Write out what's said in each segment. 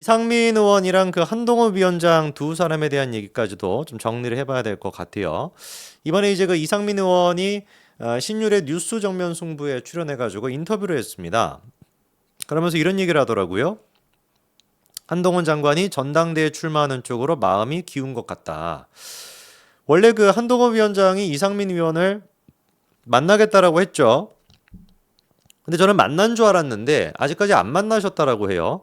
이상민 의원이랑 그 한동훈 위원장 두 사람에 대한 얘기까지도 좀 정리를 해봐야 될 것 같아요. 이번에 이제 그 이상민 의원이 신율의 뉴스 정면 승부에 출연해가지고 인터뷰를 했습니다. 그러면서 이런 얘기를 하더라고요. 한동훈 장관이 전당대회 출마하는 쪽으로 마음이 기운 것 같다. 원래 그 한동훈 위원장이 이상민 의원을 만나겠다라고 했죠. 근데 저는 만난 줄 알았는데 아직까지 안 만나셨다라고 해요.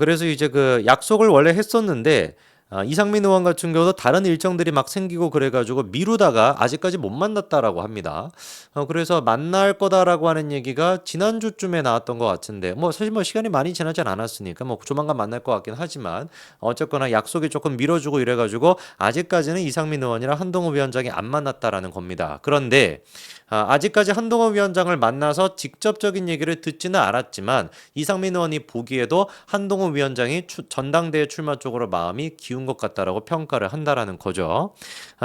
그래서 이제 그 약속을 원래 했었는데 이상민 의원 같은 경우도 다른 일정들이 막 생기고 그래가지고 미루다가 아직까지 못 만났다라고 합니다. 그래서 만날 거다라고 하는 얘기가 지난주쯤에 나왔던 것 같은데 뭐 사실 뭐 시간이 많이 지나진 않았으니까 뭐 조만간 만날 것 같긴 하지만 어쨌거나 약속이 조금 미뤄주고 이래가지고 아직까지는 이상민 의원이랑 한동훈 위원장이 안 만났다라는 겁니다. 그런데 아직까지 한동훈 위원장을 만나서 직접적인 얘기를 듣지는 않았지만 이상민 의원이 보기에도 한동훈 위원장이 전당대회 출마 쪽으로 마음이 기운 것 같다라고 평가를 한다라는 거죠.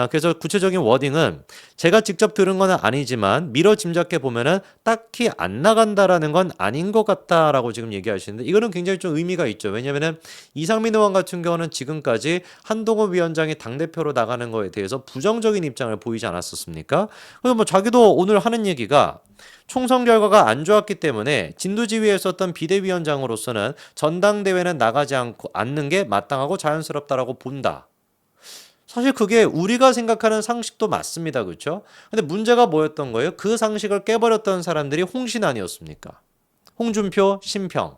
그래서 구체적인 워딩은 제가 직접 들은 건 아니지만 미뤄 짐작해 보면은 딱히 안 나간다라는 건 아닌 것 같다라고 지금 얘기하시는데 이거는 굉장히 좀 의미가 있죠. 왜냐면은 이상민 의원 같은 경우는 지금까지 한동훈 위원장이 당대표로 나가는 거에 대해서 부정적인 입장을 보이지 않았었습니까? 그래서 뭐 자기도 오늘 하는 얘기가 총선 결과가 안 좋았기 때문에 진두지휘에 있었던 비대위원장으로서는 전당대회는 나가지 않는 게 마땅하고 자연스럽다라고 본다. 사실 그게 우리가 생각하는 상식도 맞습니다. 그렇죠? 근데 문제가 뭐였던 거예요? 그 상식을 깨버렸던 사람들이 홍신 아니었습니까? 홍준표, 심평.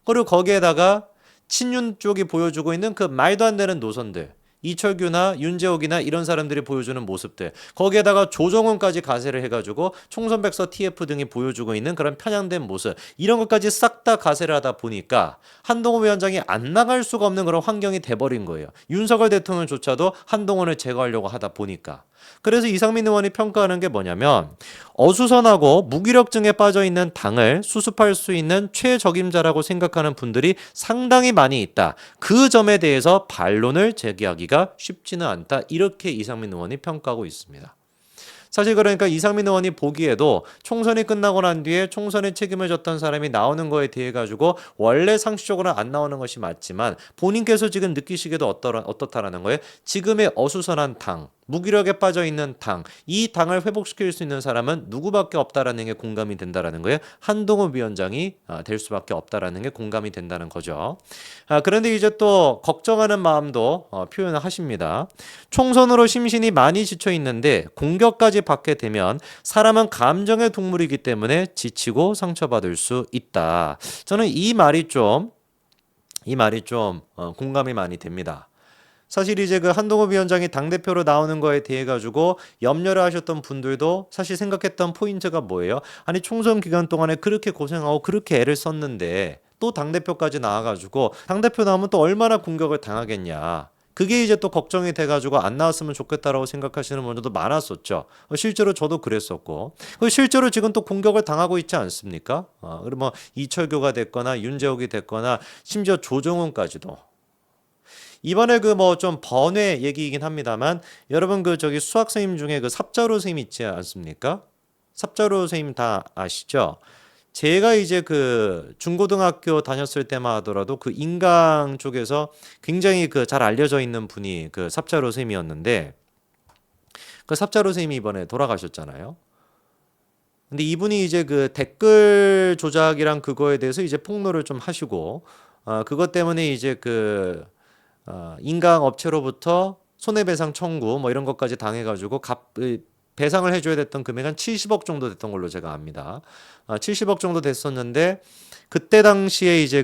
그리고 거기에다가 친윤 쪽이 보여주고 있는 그 말도 안 되는 노선들. 이철규나 윤재옥이나 이런 사람들이 보여주는 모습들. 거기에다가 조정훈까지 가세를 해가지고 총선백서 TF 등이 보여주고 있는 그런 편향된 모습. 이런 것까지 싹 다 가세를 하다 보니까 한동훈 위원장이 안 나갈 수가 없는 그런 환경이 돼버린 거예요. 윤석열 대통령조차도 한동훈을 제거하려고 하다 보니까. 그래서 이상민 의원이 평가하는 게 뭐냐면 어수선하고 무기력증에 빠져 있는 당을 수습할 수 있는 최적임자라고 생각하는 분들이 상당히 많이 있다. 그 점에 대해서 반론을 제기하기가 쉽지는 않다. 이렇게 이상민 의원이 평가하고 있습니다. 사실 그러니까 이상민 의원이 보기에도 총선이 끝나고 난 뒤에 총선에 책임을 졌던 사람이 나오는 거에 대해 가지고 원래 상식적으로는 안 나오는 것이 맞지만 본인께서 지금 느끼시기에도 어떻다라는 거예요. 지금의 어수선한 당, 무기력에 빠져 있는 당, 이 당을 회복시킬 수 있는 사람은 누구밖에 없다라는 게 공감이 된다라는 거예요. 한동훈 위원장이 될 수밖에 없다라는 게 공감이 된다는 거죠. 그런데 이제 또 걱정하는 마음도 표현을 하십니다. 총선으로 심신이 많이 지쳐 있는데 공격까지 받게 되면 사람은 감정의 동물이기 때문에 지치고 상처받을 수 있다. 저는 이 말이 좀 공감이 많이 됩니다. 사실 이제 그 한동훈 위원장이 당대표로 나오는 거에 대해 가지고 염려를 하셨던 분들도 사실 생각했던 포인트가 뭐예요? 아니 총선 기간 동안에 그렇게 고생하고 그렇게 애를 썼는데 또 당대표까지 나와가지고 당대표 나오면 또 얼마나 공격을 당하겠냐. 그게 이제 또 걱정이 돼가지고 안 나왔으면 좋겠다라고 생각하시는 분들도 많았었죠. 실제로 저도 그랬었고. 실제로 지금 또 공격을 당하고 있지 않습니까? 그리고 뭐 이철규가 됐거나 윤재욱이 됐거나 심지어 조정훈까지도. 이번에 그 뭐 좀 번외 얘기이긴 합니다만 여러분 그 저기 수학 선생님 중에 그 삽자루 선생님 있지 않습니까? 삽자루 선생님 다 아시죠? 제가 이제 그 중고등학교 다녔을 때만 하더라도 그 인강 쪽에서 굉장히 그 잘 알려져 있는 분이 그 삽자루 선생님이었는데 그 삽자루 선생님이 이번에 돌아가셨잖아요. 근데 이분이 이제 그 댓글 조작이랑 그거에 대해서 이제 폭로를 좀 하시고 그것 때문에 이제 그 인강 업체로부터 손해배상 청구 뭐 이런 것까지 당해가지고 배상을 해줘야 됐던 금액 한 70억 정도 됐던 걸로 제가 압니다. 70억 정도 됐었는데 그때 당시에 이제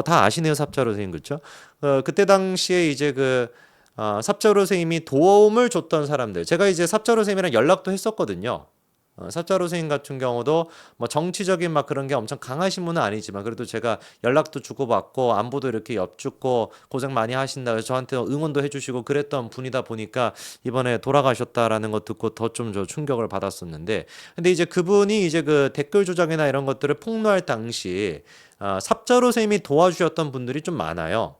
다 아시네요. 삽자루 선생님 그렇죠? 그때 당시에 이제 삽자루 선생님이 도움을 줬던 사람들 제가 이제 삽자루 선생님이랑 연락도 했었거든요. 삽자루 선생님 같은 경우도 뭐 정치적인 막 그런 게 엄청 강하신 분은 아니지만 그래도 제가 연락도 주고받고 안부도 이렇게 엽죽고 고생 많이 하신다 그래서 저한테 응원도 해주시고 그랬던 분이다 보니까 이번에 돌아가셨다라는 거 듣고 더 좀 저 충격을 받았었는데 근데 이제 그분이 이제 그 댓글 조작이나 이런 것들을 폭로할 당시 삽자루 선생님이 도와주셨던 분들이 좀 많아요.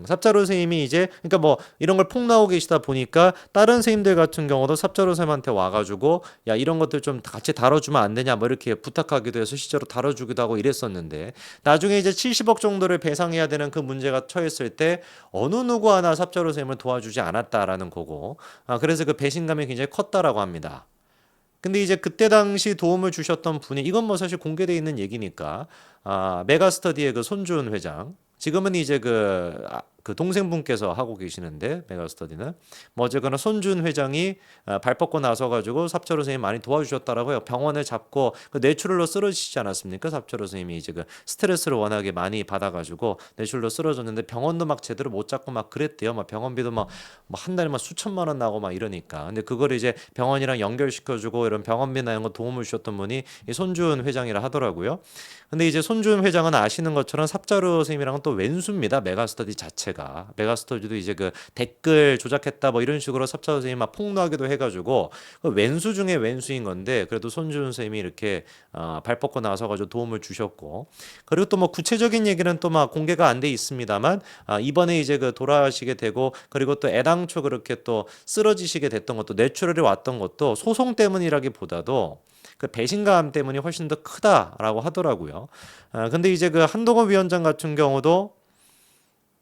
삽자루 선생님이 이제 그러니까 뭐 이런 걸 폭로하고 계시다 보니까 다른 선생님들 같은 경우도 삽자루 선생님한테 와가지고 야 이런 것들 좀 같이 다뤄주면 안 되냐 뭐 이렇게 부탁하기도 해서 실제로 다뤄주기도 하고 이랬었는데 나중에 이제 70억 정도를 배상해야 되는 그 문제가 처했을 때 어느 누구 하나 삽자루 선생님을 도와주지 않았다라는 거고 그래서 그 배신감이 굉장히 컸다라고 합니다. 근데 이제 그때 당시 도움을 주셨던 분이 이건 뭐 사실 공개되어 있는 얘기니까 메가스터디의 그 손준 회장 지금은 이제 그 동생분께서 하고 계시는데 메가스터디는 뭐 어쨌거나 손준 회장이 발 뻗고 나서 가지고 삽철호 선생님 많이 도와주셨다라고요. 병원을 잡고 그 뇌출혈로 쓰러지시지 않았습니까? 삽철호 선생님이 이제 그 스트레스를 워낙에 많이 받아가지고 뇌출혈로 쓰러졌는데 병원도 막 제대로 못 잡고 막 그랬대요. 막 병원비도 막 한 달에 막 수천만 원 나고 막 이러니까. 근데 그걸 이제 병원이랑 연결시켜주고 이런 병원비나 이런 거 도움을 주셨던 분이 이 손준 회장이라 하더라고요. 근데 이제 손준 회장은 아시는 것처럼 삽자루 선생님이랑은 또 왼수입니다. 메가스터디 자체가. 메가스터디도 이제 그 댓글 조작했다 뭐 이런 식으로 삽자루 선생님 막 폭로하기도 해가지고 그 왼수 중에 왼수인 건데 그래도 손준 선생님이 이렇게 발 뻗고 나서가지고 도움을 주셨고 그리고 또 뭐 구체적인 얘기는 또 막 공개가 안 돼 있습니다만 이번에 이제 그 돌아가시게 되고 그리고 또 애당초 그렇게 또 쓰러지시게 됐던 것도 뇌출혈이 왔던 것도 소송 때문이라기보다도 그 배신감 때문이 훨씬 더 크다라고 하더라고요. 근데 이제 그 한동훈 위원장 같은 경우도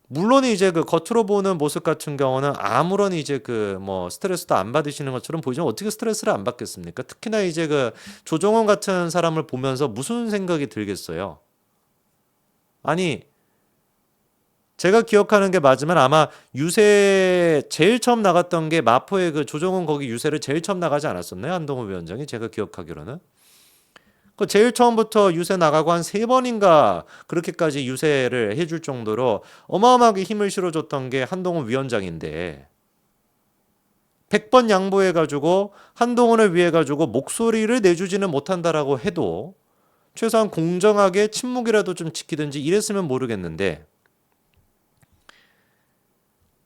물론 이제 그 겉으로 보는 모습 같은 경우는 아무런 이제 그 뭐 스트레스도 안 받으시는 것처럼 보이지만 어떻게 스트레스를 안 받겠습니까? 특히나 이제 그 조정원 같은 사람을 보면서 무슨 생각이 들겠어요? 아니 제가 기억하는 게 맞으면 아마 유세 제일 처음 나갔던 게 마포의 그 조정원 거기 유세를 제일 처음 나가지 않았었나요? 한동훈 위원장이 제가 기억하기로는. 그 제일 처음부터 유세 나가고 한 세 번인가 그렇게까지 유세를 해줄 정도로 어마어마하게 힘을 실어줬던 게 한동훈 위원장인데 100번 양보해가지고 한동훈을 위해가지고 목소리를 내주지는 못한다라고 해도 최소한 공정하게 침묵이라도 좀 지키든지 이랬으면 모르겠는데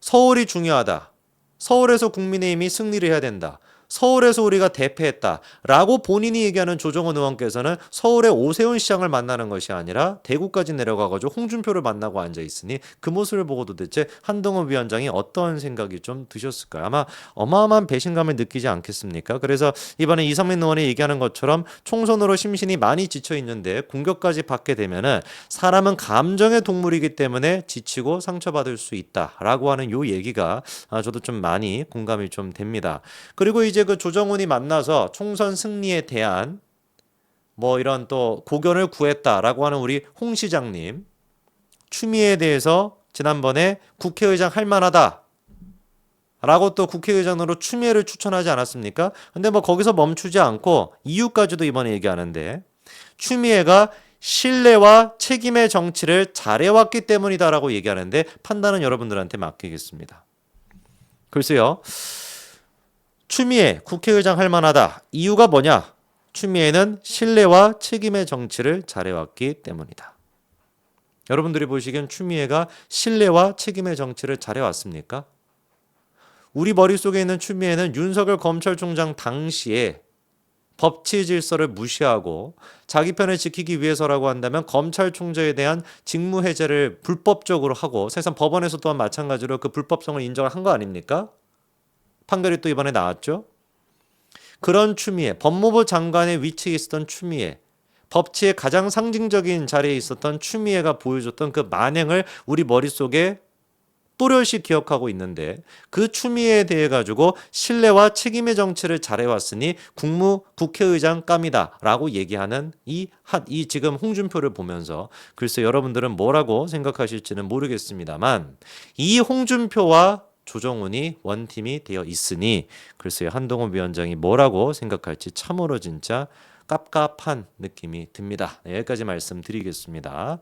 서울이 중요하다. 서울에서 국민의힘이 승리를 해야 된다. 서울에서 우리가 대패했다라고 본인이 얘기하는 조정원 의원께서는 서울의 오세훈 시장을 만나는 것이 아니라 대구까지 내려가가지고 홍준표를 만나고 앉아 있으니 그 모습을 보고 도대체 한동훈 위원장이 어떤 생각이 좀 드셨을까요? 아마 어마어마한 배신감을 느끼지 않겠습니까? 그래서 이번에 이상민 의원이 얘기하는 것처럼 총선으로 심신이 많이 지쳐 있는데 공격까지 받게 되면은 사람은 감정의 동물이기 때문에 지치고 상처받을 수 있다라고 하는 요 얘기가 저도 좀 많이 공감이 좀 됩니다. 그리고 이제 그 조정훈이 만나서 총선 승리에 대한 뭐 이런 또 고견을 구했다라고 하는 우리 홍 시장님 추미애에 대해서 지난번에 국회의장 할 만하다 라고 또 국회의장으로 추미애를 추천하지 않았습니까? 근데 뭐 거기서 멈추지 않고 이유까지도 이번에 얘기하는데 추미애가 신뢰와 책임의 정치를 잘해왔기 때문이다라고 얘기하는데 판단은 여러분들한테 맡기겠습니다. 글쎄요. 추미애 국회의장 할 만하다. 이유가 뭐냐? 추미애는 신뢰와 책임의 정치를 잘해왔기 때문이다. 여러분들이 보시기엔 추미애가 신뢰와 책임의 정치를 잘해왔습니까? 우리 머릿속에 있는 추미애는 윤석열 검찰총장 당시에 법치 질서를 무시하고 자기 편을 지키기 위해서라고 한다면 검찰총장에 대한 직무해제를 불법적으로 하고 사실상 법원에서 또한 마찬가지로 그 불법성을 인정을 한 거 아닙니까? 판결이 또 이번에 나왔죠. 그런 추미애, 법무부 장관의 위치에 있었던 추미애, 법치의 가장 상징적인 자리에 있었던 추미애가 보여줬던 그 만행을 우리 머릿속에 또렷이 기억하고 있는데 그 추미애에 대해 가지고 신뢰와 책임의 정치를 잘해왔으니 국회의장 감이다 라고 얘기하는 이 지금 홍준표를 보면서 글쎄 여러분들은 뭐라고 생각하실지는 모르겠습니다만 이 홍준표와 조정훈이 원팀이 되어 있으니 글쎄요 한동훈 위원장이 뭐라고 생각할지 참으로 진짜 깝깝한 느낌이 듭니다. 네, 여기까지 말씀드리겠습니다.